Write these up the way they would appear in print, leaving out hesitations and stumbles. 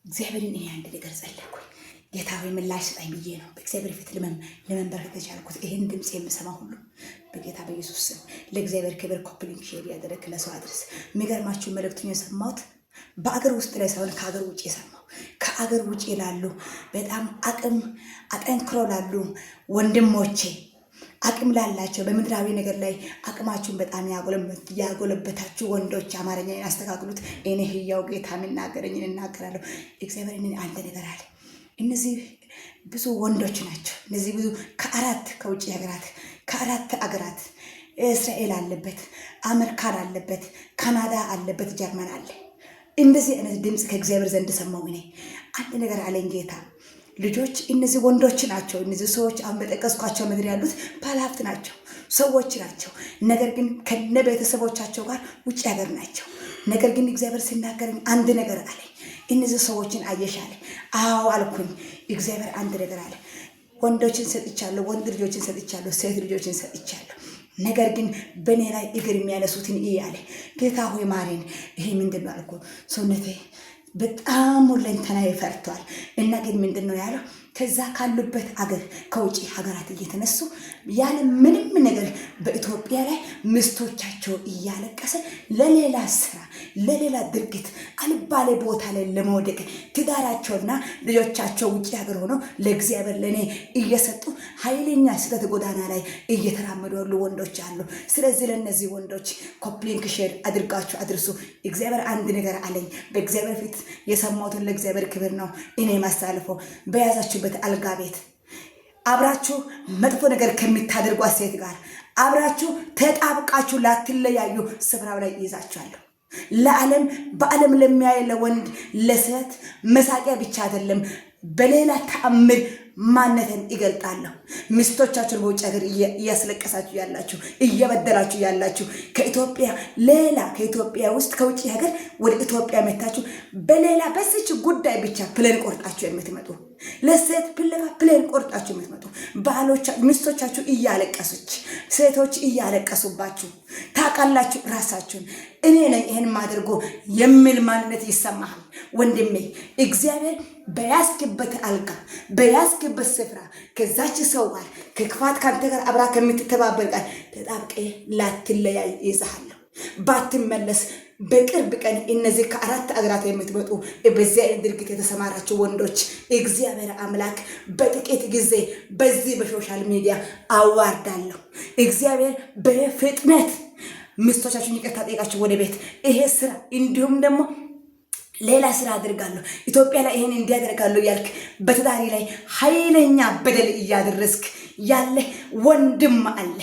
እግዚአብሔርን እኔ አንድ ነገር ጸለይኩኝ። ጌታ ሆይ ምላሽ ስጠኝ ብዬ ነው በእግዚአብሔር ፊት ለመንበርከክ የቻልኩት። ይሄን ድምጽ የምሰማ ሁሉ በጌታ በኢየሱስ ስም ለእግዚአብሔር ክብር ኮፕሊንግ ሼር ያደረክ ለሰው አድርስ። የሚገርማችሁ መልእክቱን የሰማሁት በአገር ውስጥ ላይ ሳይሆን ከአገር ውጭ የሰማው ከአገር ውጭ ላሉ በጣም አጠንክሮ ላሉ ወንድሞቼ አቅም ላላቸው በምድራዊ ነገር ላይ አቅማችሁን በጣም ያጎለበታችሁ ወንዶች አማርኛን ያስተካክሉት። እኔ ህያው ጌታ የምናገረኝን እናገራለሁ። እግዚአብሔርን አንድ ነገር አለ። እነዚህ ብዙ ወንዶች ናቸው። እነዚህ ብዙ ከውጭ ሀገራት ከአራት አገራት እስራኤል አለበት፣ አሜሪካን አለበት፣ ካናዳ አለበት፣ ጀርመን አለ። እንደዚህ አይነት ድምጽ ከእግዚአብሔር ዘንድ ሰማሁ። እኔ አንድ ነገር አለኝ ጌታ። ልጆች እነዚህ ወንዶች ናቸው። እነዚህ ሰዎች አሁን በጠቀስኳቸው ምድር ያሉት ባለሀብት ናቸው፣ ሰዎች ናቸው። ነገር ግን ከነ ቤተሰቦቻቸው ጋር ውጭ ሀገር ናቸው። ነገር ግን እግዚአብሔር ሲናገረኝ አንድ ነገር አለኝ። እነዚህ ሰዎችን አየሻለ? አዎ አልኩኝ። እግዚአብሔር አንድ ነገር አለ። ወንዶችን ሰጥቻለሁ፣ ወንድ ልጆችን ሰጥቻለሁ፣ ሴት ልጆችን ሰጥቻለሁ። ነገር ግን በእኔ ላይ እግር የሚያነሱትን እያለ ጌታ ሆይ ማረን። ይሄ ምንድን ነው አልኩ። ሰውነቴ በጣም ሁለንተናዬ ፈርቷል። እና ግን ምንድን ነው ያለው? ከዛ ካሉበት አገር ከውጭ ሀገራት እየተነሱ ያለ ምንም ነገር በኢትዮጵያ ላይ ሚስቶቻቸው እያለቀሰ ለሌላ ስራ ለሌላ ድርጊት አልባሌ ቦታ ላይ ለመውደቅ ትዳራቸውና ልጆቻቸው ውጭ ሀገር ሆነው ለእግዚአብሔር ለእኔ እየሰጡ ኃይለኛ ስህተት ጎዳና ላይ እየተራመዱ ያሉ ወንዶች አሉ። ስለዚህ ለእነዚህ ወንዶች ኮፕሊንክ ሼር አድርጋችሁ አድርሱ። እግዚአብሔር አንድ ነገር አለኝ። በእግዚአብሔር ፊት የሰማሁትን ለእግዚአብሔር ክብር ነው እኔ ማስተላልፈው። በያዛችሁበት አልጋ ቤት አብራችሁ መጥፎ ነገር ከሚታደርጓት ሴት ጋር አብራችሁ ተጣብቃችሁ ላትለያዩ ስፍራው ላይ ይዛችኋለሁ። በዓለም ለሚያይ ለወንድ ለሴት መሳቂያ ብቻ አይደለም፣ በሌላ ተአምር ማንነትን ይገልጣለሁ። ሚስቶቻችሁን በውጭ ሀገር እያስለቀሳችሁ ያላችሁ እየበደላችሁ ያላችሁ ከኢትዮጵያ ውስጥ ከውጭ ሀገር ወደ ኢትዮጵያ መታችሁ በሌላ በዚች ጉዳይ ብቻ ፕሌን ቆርጣችሁ የምትመጡ ለሴት ፕሌን ቆርጣችሁ የምትመጡ ሚስቶቻችሁ እያለቀሱች ሴቶች እያለቀሱባችሁ ታውቃላችሁ ራሳችሁን። እኔ ነኝ ይሄን ማድረጎ የሚል ማንነት ይሰማሃል ወንድሜ። እግዚአብሔር በያዝክበት አልጋ በያዝክበት ስፍራ ከዛች ሰው ጋር ከክፋት ካንተ ጋር አብራ ከምትተባበር ጋር ተጣብቀ ላትለያይ ይዛሃለሁ። ባትመለስ በቅርብ ቀን እነዚህ ከአራት አገራት የምትመጡ በዚያ ድርጊት የተሰማራችሁ ወንዶች እግዚአብሔር አምላክ በጥቂት ጊዜ በዚህ በሶሻል ሚዲያ አዋርዳለሁ። እግዚአብሔር በፍጥነት ሚስቶቻችሁን ይቅርታ ጠይቃችሁ ወደ ቤት ይሄ ስራ እንዲሁም ደግሞ ሌላ ስራ አድርጋለሁ ኢትዮጵያ ላይ ይሄን እንዲያደርጋለሁ ያልክ በትዳሪ ላይ ኃይለኛ በደል እያደረስክ ያለ ወንድም አለ።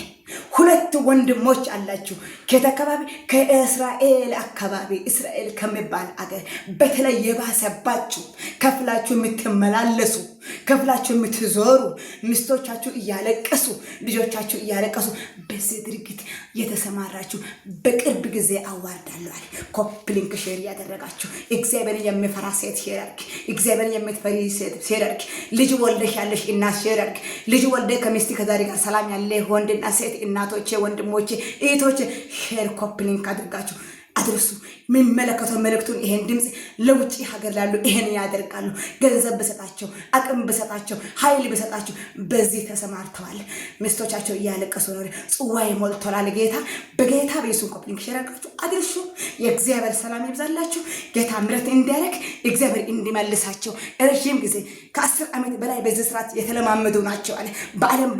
ሁለት ወንድሞች አላችሁ ከተከባቢ ከእስራኤል አካባቢ እስራኤል ከሚባል አገር በተለይ የባሰባችሁ ከፍላችሁ የምትመላለሱ ከፍላችሁ የምትዞሩ ሚስቶቻችሁ እያለቀሱ ልጆቻችሁ እያለቀሱ በዚህ ድርጊት የተሰማራችሁ በቅርብ ጊዜ አዋርዳለሁ አለ። ኮፕሊንክ ሼር ያደረጋችሁ እግዚአብሔርን የሚፈራ ሴት ሼር አድርግ። እግዚአብሔርን የምትፈሪ ሴት ሼር አድርግ። ልጅ ወልደሽ ያለሽ እናት ሼር አድርግ። ልጅ ወልደ ከሚስት ከዛሬ ጋር ሰላም ያለ ወንድና ሴት እናቶቼ ወንድሞቼ እህቶቼ ሼር ኮፕሊንክ አድርጋችሁ አድርሱ። የሚመለከተው መልእክቱን ይሄን ድምጽ ለውጭ ሀገር ላሉ ይሄን ያደርጋሉ። ገንዘብ በሰጣቸው አቅም በሰጣቸው ኃይል በሰጣቸው በዚህ ተሰማርተዋል። ሚስቶቻቸው እያለቀሱ ነው። ጽዋዬ ሞልቷል ጌታ በጌታ በኢየሱስ ኮፕሊንክ ሼር አድርሱ። የእግዚአብሔር ሰላም ይብዛላችሁ። ጌታ ምሕረት እንዲያደርግ እግዚአብሔር እንዲመልሳቸው ረጅም ጊዜ ከ10 ዓመት በላይ በዚህ ስርዓት የተለማመዱ ናቸው አለ። በዓለም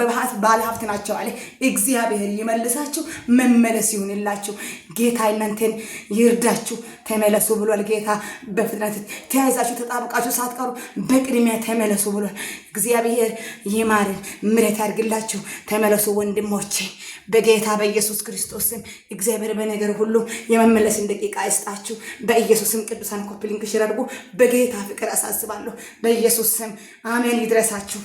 ባለሀብት ናቸው አለ። እግዚአብሔር ይመልሳቸው። መመለስ ይሁንላችሁ። ጌታ እናንተን ይርዳችሁ። ተመለሱ ብሏል ጌታ። በፍጥነት ተያይዛችሁ ተጣብቃችሁ ሳትቀሩ በቅድሚያ ተመለሱ ብሏል እግዚአብሔር። ይማረን ምሕረት ያድርግላችሁ። ተመለሱ ወንድሞቼ በጌታ በኢየሱስ ክርስቶስ ስም። እግዚአብሔር በነገር ሁሉ የመመለስን ደቂቃ ይስጣችሁ በኢየሱስ ስም። ቅዱሳን ኮፕሊንክ ሼር አድርጉ። በጌታ ፍቅር አሳስባለሁ በኢየሱስ ስም አሜን። ይድረሳችሁ።